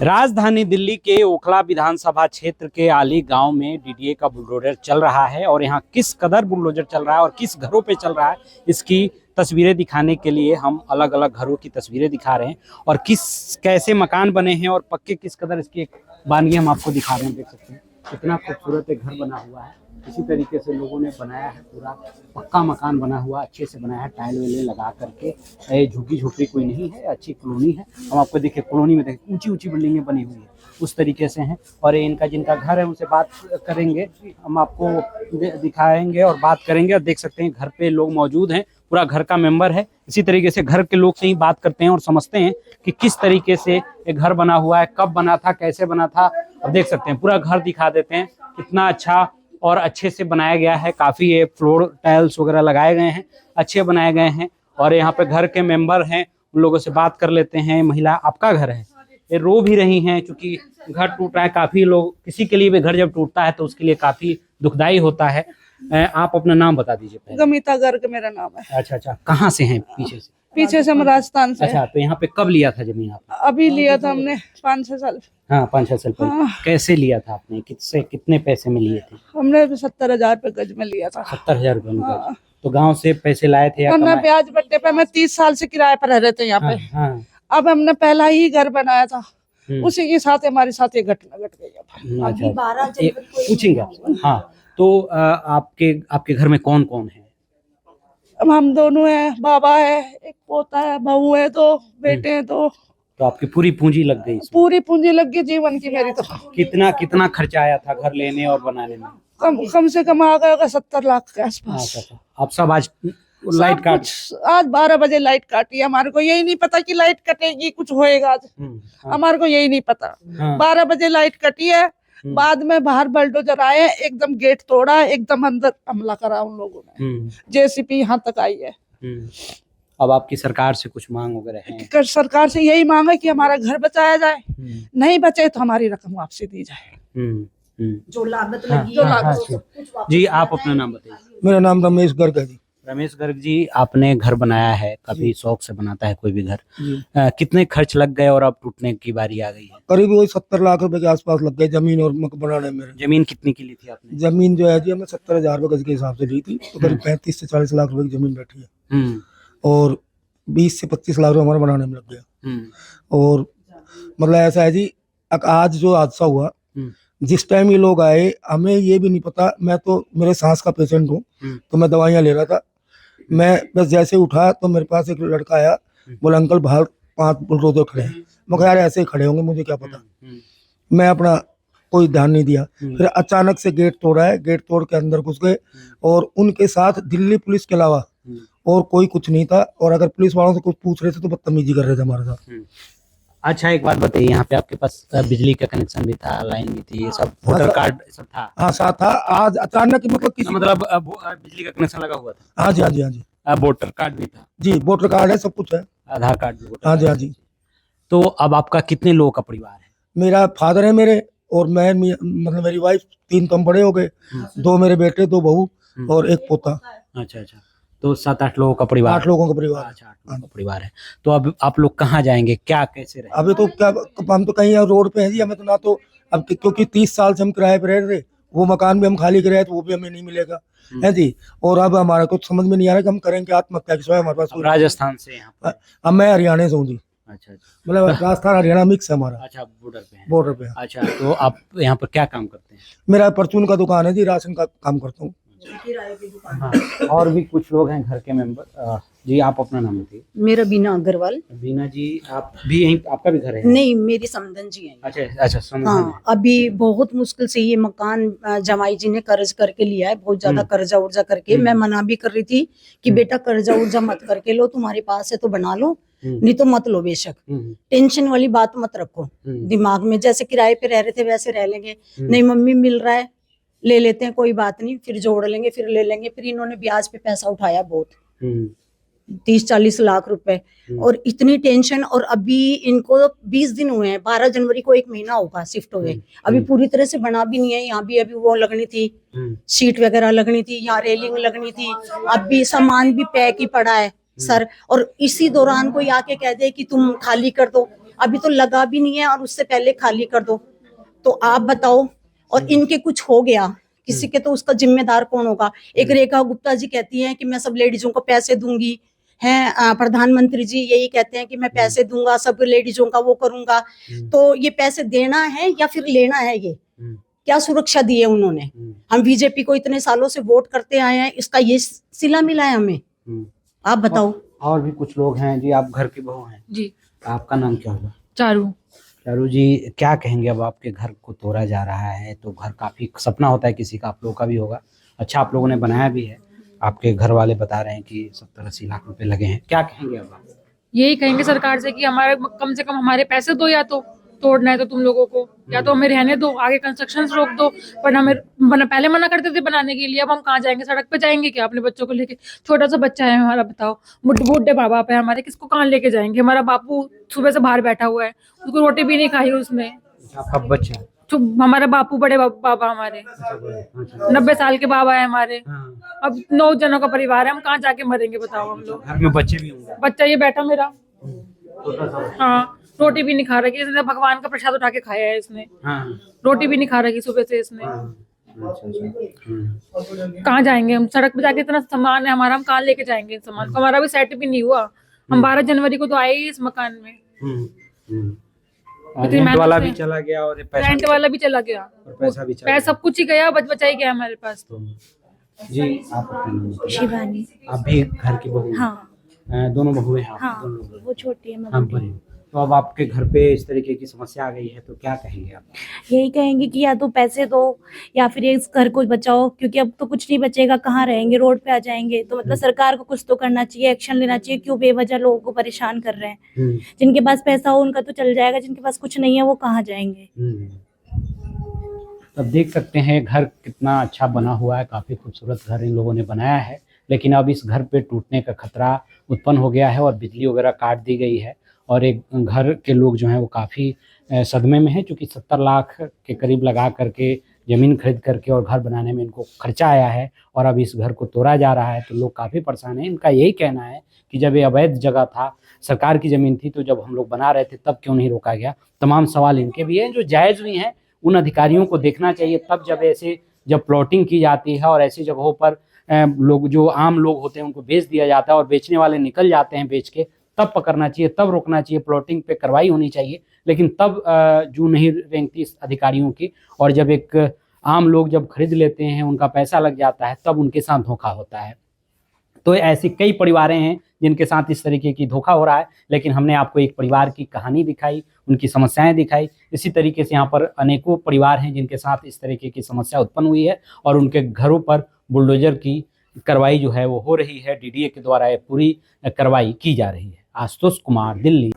राजधानी दिल्ली के ओखला विधानसभा क्षेत्र के आली गांव में डीडीए का बुलडोजर चल रहा है और यहां किस कदर बुलडोजर चल रहा है और किस घरों पे चल रहा है इसकी तस्वीरें दिखाने के लिए हम अलग अलग घरों की तस्वीरें दिखा रहे हैं और कैसे मकान बने हैं और पक्के किस कदर इसके बानिए हम आपको दिखा रहे हैं। देख सकते हैं कितना खूबसूरत एक घर बना हुआ है। इसी तरीके से लोगों ने बनाया है, पूरा पक्का मकान बना हुआ अच्छे से बनाया है, टाइल वेले लगा करके। झुग्गी झोपड़ी कोई नहीं है, अच्छी कॉलोनी है। हम आपको देखिए कॉलोनी में देखिए ऊंची ऊंची बिल्डिंगें बनी हुई है उस तरीके से हैं। और इनका जिनका घर है उनसे बात करेंगे, हम आपको दिखाएंगे और बात करेंगे। और देख सकते हैं घर पे लोग मौजूद हैं, पूरा घर का मेंबर है। इसी तरीके से घर के लोग से ही बात करते हैं और समझते हैं कि किस तरीके से ये घर बना हुआ है, कब बना था, कैसे बना था। अब देख सकते हैं पूरा घर दिखा देते हैं, कितना अच्छा और अच्छे से बनाया गया है। काफ़ी ये फ्लोर टाइल्स वगैरह लगाए गए हैं, अच्छे बनाए गए हैं। और यहाँ पे घर के मेंबर हैं, उन लोगों से बात कर लेते हैं। महिला आपका घर है, ये रो भी रही हैं क्योंकि घर टूट रहा है। काफ़ी लोग, किसी के लिए भी घर जब टूटता है तो उसके लिए काफ़ी दुखदाई होता है। आप अपना नाम बता दीजिए पहले। गमिता गर्ग मेरा नाम है। अच्छा अच्छा, कहाँ से हैं? पीछे से हम राजस्थान से। अच्छा, तो यहाँ पे कब लिया था जमीन आपने? अभी लिया था हमने 5-6 साल। हाँ, 5-6 साल पहले। हाँ। कैसे लिया था आपने, कितने पैसे में लिए थे? हमने 70,000 रुपए गज में लिया था। 70,000 रुपए में गज। हाँ। तो गांव से पैसे लाए थे या हमने ब्याज बट्टे पे, मैं 30 साल से किराए पर रह रहे थे यहाँ पे। हाँ। अब हमने पहला ही घर बनाया था, उसी के साथ हमारे साथ ये घटना घट गई। अच्छा, 12 जनवरी को पूछेंगे। हाँ, तो आपके घर में कौन कौन है? अब हम दोनों हैं, बाबा है, एक पोता है, बहू है, 2 बेटे हैं। तो आपकी पूरी पूंजी लग गई इसमें? पूरी पूंजी लग गई जीवन की मेरी। तो कितना खर्चा आया था घर लेने और बनाने में? कम से कम आ गया 70 लाख के आसपास। अच्छा, आप सब आज लाइट काट? आज 12 बजे लाइट काटी। हमारे को यही नहीं पता कि लाइट कटेगी, कुछ होएगा आज। हमारे को यही नहीं पता। 12 बजे लाइट कटी है, बाद में बाहर बुलडोजर आए, एकदम गेट तोड़ा, एकदम अंदर हमला करा उन लोगों ने। जेसीबी यहाँ तक आई है। अब आपकी सरकार से कुछ मांग वगैरह है? सरकार से यही मांग है कि हमारा घर बचाया जाए, नहीं बचे तो हमारी रकम वापसी दी जाए, जो लागत लगी। जी, आप अपना नाम बताइए। मेरा नाम रमेश गर्ग है जी। रमेश गर्ग जी, आपने घर बनाया है, काफी शौक से बनाता है कोई भी घर। कितने खर्च लग गए और अब टूटने की बारी आ गई है? करीब वही 70 लाख रुपए के आसपास लग गए जमीन और बनाने में। जमीन कितनी की ली थी आपने? जमीन जो है जी हमने 70,000 रुपए गज के हिसाब से ली थी, तो करीब 35 से 40 लाख रुपए की जमीन बैठी है और 20 से 25 लाख रुपए हमारे बनाने में लग गया। और मतलब ऐसा है जी, आज जो हादसा हुआ, जिस टाइम ये लोग आए हमें ये भी नहीं पता। मैं तो मेरे सांस का पेशेंट हूँ, तो मैं दवाइयाँ ले रहा था। मैं बस जैसे उठा तो मेरे पास एक लड़का आया, बोला अंकल बाहर 5 बुलडोजर खड़े हैं। मैं कहा यार ऐसे ही खड़े होंगे, मुझे क्या पता। मैं अपना कोई ध्यान नहीं दिया। फिर अचानक से गेट तोड़ा है, गेट तोड़ के अंदर घुस गए और उनके साथ दिल्ली पुलिस के अलावा और कोई कुछ नहीं था। और अगर पुलिस वालों से कुछ पूछ रहे थे तो बदतमीजी कर रहे थे हमारे साथ। अच्छा, एक बात बताइए, यहाँ पे आपके पास बिजली का कनेक्शन भी था, लाइन भी थी, ये सब, वोटर कार्ड सब था? हाँ, साथ था। आज अचानक मतलब बिजली का कनेक्शन लगा हुआ था? हाँ जी, हाँ जी, हाँ जी। वोटर कार्ड भी था? जी, वोटर कार्ड है, सब कुछ है, आधार कार्ड भी? हाँ जी, हाँ जी। तो अब आपका कितने लोगों का परिवार है? मेरा फादर है मेरे, और मैं मतलब मेरी वाइफ, 3 तो हम बड़े हो गए, 2 मेरे बेटे, 2 बहू और 1 पोता। अच्छा अच्छा, तो 7-8 लोगों का परिवार? 8 लोगों का परिवार। अच्छा, 8 लोगों का परिवार है। तो अब आप लोग कहाँ जाएंगे, क्या कैसे रहेंगे? अभी तो क्या, हम तो कहीं रोड पे हैं जी। हमें तो ना तो अब, क्योंकि 30 साल से हम किराए पे रह रहे, वो मकान भी हम खाली कराए तो वो भी हमें नहीं मिलेगा है जी। और अब हमारा कुछ समझ में नहीं आ रहा कि हम करेंगे आत्महत्या, की हमारे पास। राजस्थान से यहाँ पर? अब मैं हरियाणा से हूँ जी। अच्छा अच्छा, मतलब राजस्थान हरियाणा मिक्स है हमारा। अच्छा, बॉर्डर पे है? बॉर्डर पे। अच्छा, तो आप यहाँ पर क्या काम करते हैं? मेरा परचून का दुकान है जी, राशन का काम करता हूँ। हाँ, और भी कुछ लोग हैं घर के मेंबर। जी, आप अपना नाम बताइए। मेरा बीना अग्रवाल। बीना जी, आप भी यहीं, आपका भी घर है? नहीं, मेरी समधन जी है। अच्छा अच्छा, समझ। हाँ, अभी बहुत मुश्किल से ये मकान जमाई जी ने कर्ज करके लिया है, बहुत ज्यादा कर्जा उर्जा करके। मैं मना भी कर रही थी कि बेटा कर्जा उर्जा मत करके लो, तुम्हारे पास है तो बना लो, नहीं तो मत लो बेशक। टेंशन वाली बात मत रखो दिमाग में, जैसे किराए पे रह रहे थे वैसे रह लेंगे। नहीं मम्मी मिल रहा है, ले लेते हैं, कोई बात नहीं, फिर जोड़ लेंगे, फिर ले लेंगे। फिर इन्होंने ब्याज पे पैसा उठाया बहुत, 30-40 लाख रुपए, और इतनी टेंशन। और अभी इनको 20 दिन हुए हैं, 12 जनवरी को 1 महीना होगा शिफ्ट हुए। अभी पूरी तरह से बना भी नहीं है। यहाँ भी अभी वो लगनी थी, सीट वगैरह लगनी थी, यहाँ रेलिंग लगनी थी। अभी सामान भी पैक ही पड़ा है सर। और इसी दौरान कोई आके कह दे कि तुम खाली कर दो, अभी तो लगा भी नहीं है और उससे पहले खाली कर दो। तो आप बताओ, और इनके कुछ हो गया किसी के तो उसका जिम्मेदार कौन होगा? एक रेखा गुप्ता जी कहती हैं कि मैं सब लेडीजों को पैसे दूंगी, हैं प्रधानमंत्री जी यही कहते हैं कि मैं पैसे दूंगा सब लेडीजों का वो करूंगा। तो ये पैसे देना है या फिर लेना है? ये क्या सुरक्षा दी है उन्होंने? हम बीजेपी को इतने सालों से वोट करते आए हैं, इसका ये सिला मिला है हमें? आप बताओ। और भी कुछ लोग हैं जी, आप घर की बहू हैं जी। आपका नाम क्या होगा? चारू। चारू जी, क्या कहेंगे? अब आपके घर को तोड़ा जा रहा है, तो घर काफी सपना होता है किसी का, आप लोगों का भी होगा, अच्छा आप लोगों ने बनाया भी है, आपके घर वाले बता रहे हैं कि 70-80 लाख रुपए लगे हैं, क्या कहेंगे अब आप? यही कहेंगे सरकार से कि हमारे कम से कम हमारे पैसे दो, या तो तोड़ना है तो तुम लोगों को, या तो हमें रहने दो, आगे कंस्ट्रक्शन रोक दो। पर हमें पहले मना करते थे बनाने के लिए, अब हम कहाँ जाएंगे? सड़क पे जाएंगे क्या अपने बच्चों को लेके? छोटा सा बच्चा है हमारा, बताओ, बूढ़े माँ बाप है हमारे, किसको कहाँ लेके जाएंगे? हमारा बापू सुबह से बाहर बैठा हुआ है, उसको रोटी भी नहीं खाई उसने। आपका बच्चा? हमारा बापू बड़े बाबा हमारे 90 साल के बाबा है हमारे। अब 9 जनों का परिवार है, हम कहाँ जाके मरेंगे बताओ हम लोग? घर में बच्चे भी होंगे? बच्चा ये बैठा मेरा, हाँ, रोटी भी नहीं खा रही, इसने भगवान का प्रसाद उठा के खाया है इसने। रोटी भी नहीं खा रही सुबह से इसने। कहाँ जाएंगे हम? सड़क पे जाके इतना सामान है हमारा, हम कहाँ लेके जाएंगे इस सामान को? हमारा भी सेट भी नहीं हुआ, हम 12 जनवरी को तो आए ही इस मकान में। रेंट वाला भी चला गया और रेंट वाला भी चला गया, पैसा भी चला पैसा सब कुछ ही गया, बचा ही गया हमारे पास। तो जी, आप अपना नाम बताइए। शिवानी। आप भी घर की बहू? हाँ। दोनों बहुएं हैं आप? हाँ, दोनों? वो छोटी है, मैं हम बड़ी हूँ। बड़ी। तो अब आपके घर पे इस तरीके की समस्या आ गई है, तो क्या कहेंगे आप? यही कहेंगे कि या तो पैसे दो या फिर इस घर को बचाओ, क्योंकि अब तो कुछ नहीं बचेगा, कहाँ रहेंगे? रोड पे आ जाएंगे। तो मतलब सरकार को कुछ तो करना चाहिए, एक्शन लेना चाहिए। क्यों बेवजह लोगों को परेशान कर रहे हैं? जिनके पास पैसा हो उनका तो चल जाएगा, जिनके पास कुछ नहीं है वो कहाँ जाएंगे? अब देख सकते हैं घर कितना अच्छा बना हुआ है, काफ़ी खूबसूरत घर इन लोगों ने बनाया है, लेकिन अब इस घर पे टूटने का खतरा उत्पन्न हो गया है और बिजली वगैरह काट दी गई है और एक घर के लोग जो हैं वो काफ़ी सदमे में हैं, क्योंकि 70 लाख के करीब लगा करके ज़मीन खरीद करके और घर बनाने में इनको खर्चा आया है और अब इस घर को तोड़ा जा रहा है, तो लोग काफ़ी परेशान हैं। इनका यही कहना है कि जब ये अवैध जगह था, सरकार की ज़मीन थी, तो जब हम लोग बना रहे थे तब क्यों नहीं रोका गया? तमाम सवाल इनके भी हैं जो जायज़ भी हैं, उन अधिकारियों को देखना चाहिए। तब जब प्लॉटिंग की जाती है और ऐसी जगहों पर लोग जो आम लोग होते हैं उनको बेच दिया जाता है और बेचने वाले निकल जाते हैं बेच के, तब पकड़ना चाहिए, तब रोकना चाहिए, प्लॉटिंग पे कार्रवाई होनी चाहिए। लेकिन तब जू नहीं रेंगती इस अधिकारियों की, और जब एक आम लोग जब खरीद लेते हैं, उनका पैसा लग जाता है, तब उनके साथ धोखा होता है। तो ऐसी कई परिवारें हैं जिनके साथ इस तरीके की धोखा हो रहा है, लेकिन हमने आपको एक परिवार की कहानी दिखाई, उनकी समस्याएं दिखाई। इसी तरीके से यहाँ पर अनेकों परिवार हैं जिनके साथ इस तरीके की समस्या उत्पन्न हुई है और उनके घरों पर बुलडोजर की कार्रवाई जो है वो हो रही है। डीडीए के द्वारा ये पूरी कार्रवाई की जा रही है। आशुतोष कुमार, दिल्ली।